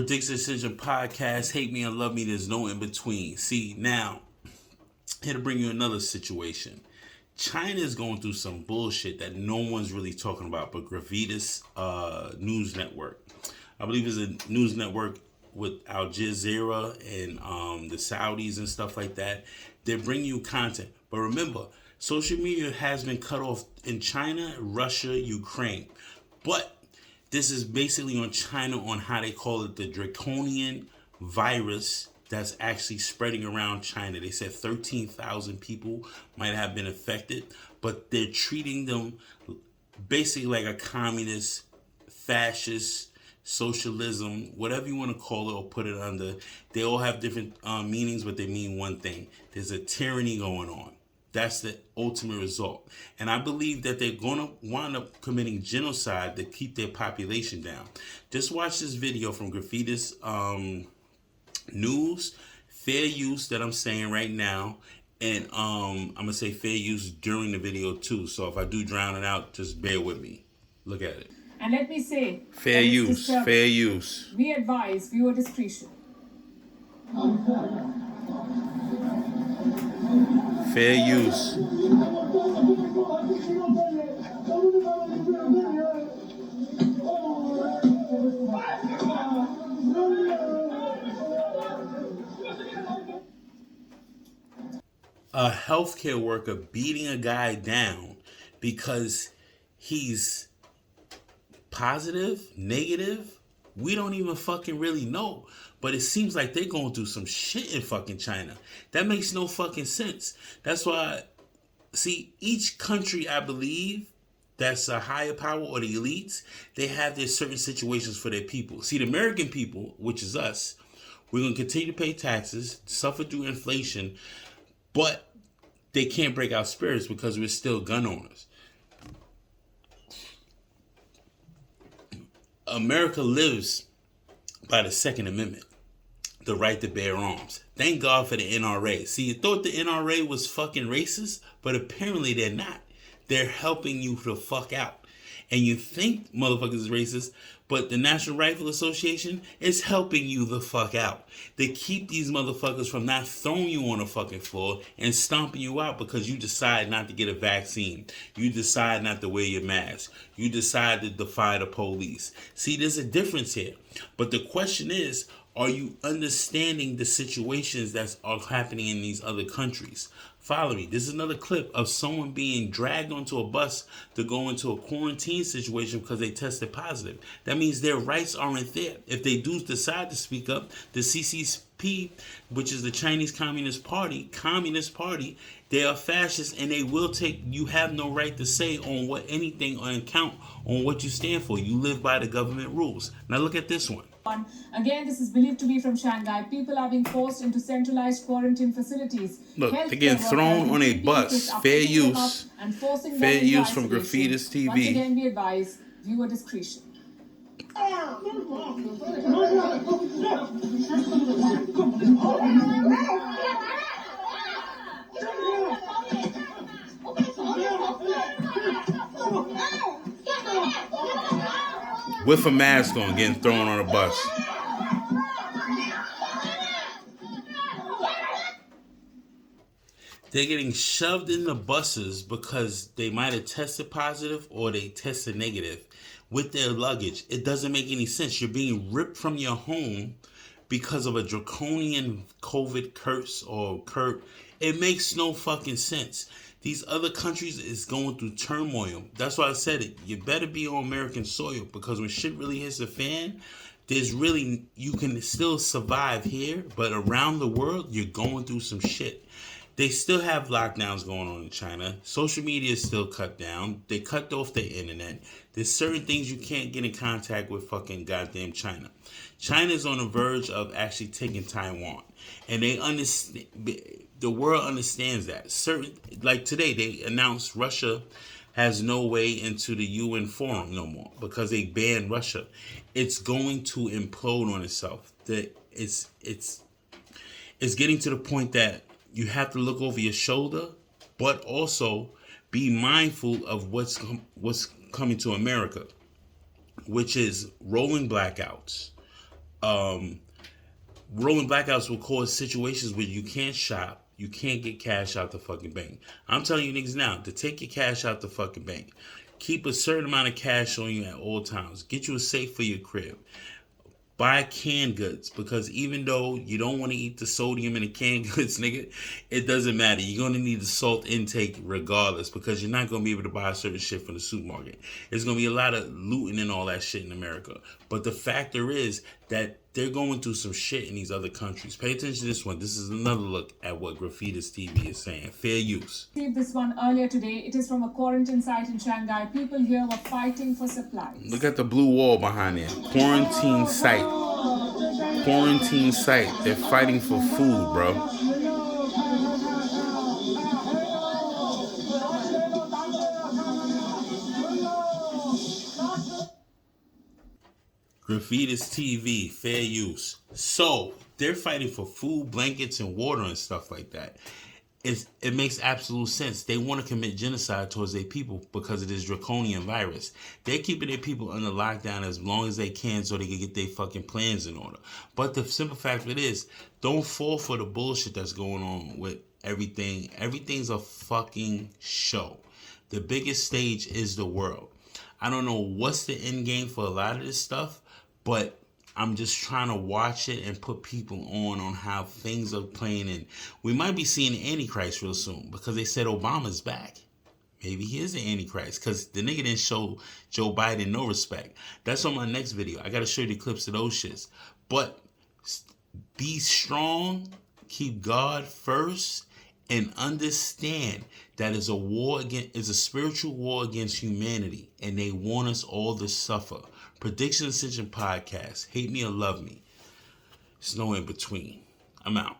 Dicks Decision Podcast. Hate me or love me, there's no in between. See, now, here to bring you another situation. China is going through some bullshit that no one's really talking about, but Gravitas News Network. I believe it's a news network with Al Jazeera and the Saudis and stuff like that. They're bringing you content. But remember, social media has been cut off in China, Russia, Ukraine. But this is basically on China on how they call it the draconian virus that's actually spreading around China. They said 13,000 people might have been affected, but they're treating them basically like a communist, fascist, socialism, whatever you want to call it or put it under. They all have different meanings, but they mean one thing. There's a tyranny going on. That's the ultimate result. And I believe that they're going to wind up committing genocide to keep their population down. Just watch this video from Gravitas News. Fair use that I'm saying right now. And I'm going to say fair use during the video too. So if I do drown it out, just bear with me. Look at it. And let me say, fair use, fair use. We advise viewer discretion. Fair use. A healthcare worker beating a guy down because he's positive, negative, we don't even fucking really know. But it seems like they're going through some shit in fucking China. That makes no fucking sense. That's why, see, each country, I believe, that's a higher power or the elites, they have their certain situations for their people. See, the American people, which is us, we're going to continue to pay taxes, suffer through inflation, but they can't break our spirits because we're still gun owners. America lives by the Second Amendment, the right to bear arms. Thank God for the NRA. See, you thought the NRA was fucking racist, but apparently they're not. They're helping you the fuck out. And you think motherfuckers is racist, but the National Rifle Association is helping you the fuck out. They keep these motherfuckers from not throwing you on the fucking floor and stomping you out because you decide not to get a vaccine. You decide not to wear your mask. You decide to defy the police. See, there's a difference here. But the question is, are you understanding the situations that are happening in these other countries? Follow me. This is another clip of someone being dragged onto a bus to go into a quarantine situation because they tested positive. That means their rights aren't there. If they do decide to speak up, the CCP, which is the Chinese Communist Party, they are fascists and they will take, you have no right to say on what anything or count on what you stand for. You live by the government rules. Now look at this one. Again, this is believed to be from Shanghai. People are being forced into centralized quarantine facilities. Look, they're getting thrown on a bus. Fair use. Fair use from Gravitas TV. Once again, we advise viewer discretion. With a mask on, getting thrown on a bus. They're getting shoved in the buses because they might have tested positive or they tested negative with their luggage. It doesn't make any sense. You're being ripped from your home because of a draconian COVID curse or curb. It makes no fucking sense. These other countries is going through turmoil. That's why I said it. You better be on American soil because when shit really hits the fan, you can still survive here, but around the world, you're going through some shit. They still have lockdowns going on in China. Social media is still cut down. They cut off the internet. There's certain things you can't get in contact with fucking goddamn China. China's on the verge of actually taking Taiwan. And they understand, the world understands that. Like today, they announced Russia has no way into the UN forum no more because they banned Russia. It's going to implode on itself. It's getting to the point that you have to look over your shoulder, but also be mindful of what's coming to America, which is rolling blackouts, rolling blackouts will cause situations where you can't shop, you can't get cash out the fucking bank. I'm telling you niggas now to take your cash out the fucking bank. Keep a certain amount of cash on you at all times. Get you a safe for your crib. Buy canned goods, because even though you don't want to eat the sodium in the canned goods, nigga, it doesn't matter. You're going to need the salt intake regardless, because you're not going to be able to buy certain shit from the supermarket. There's going to be a lot of looting and all that shit in America. But the factor is that they're going through some shit in these other countries. Pay attention to this one. This is another look at what Graffitis TV is saying. Fair use. Received this one earlier today. It is from a quarantine site in Shanghai. People here were fighting for supplies. Look at the blue wall behind there. Quarantine site. Quarantine site. They're fighting for food, bro. Graffitis TV, fair use. So they're fighting for food, blankets, and water and stuff like that. It makes absolute sense. They want to commit genocide towards their people because of this draconian virus. They're keeping their people under lockdown as long as they can so they can get their fucking plans in order. But the simple fact of it is, don't fall for the bullshit that's going on with everything. Everything's a fucking show. The biggest stage is the world. I don't know what's the end game for a lot of this stuff, but I'm just trying to watch it and put people on how things are playing. And we might be seeing the Antichrist real soon, because they said Obama's back. Maybe he is the Antichrist, because the nigga didn't show Joe Biden no respect. That's on my next video. I got to show you the clips of those shits. But be strong, keep God first, and understand that is a spiritual war against humanity, and they want us all to suffer. Prediction Ascension Podcast. Hate me or love me. There's no in between. I'm out.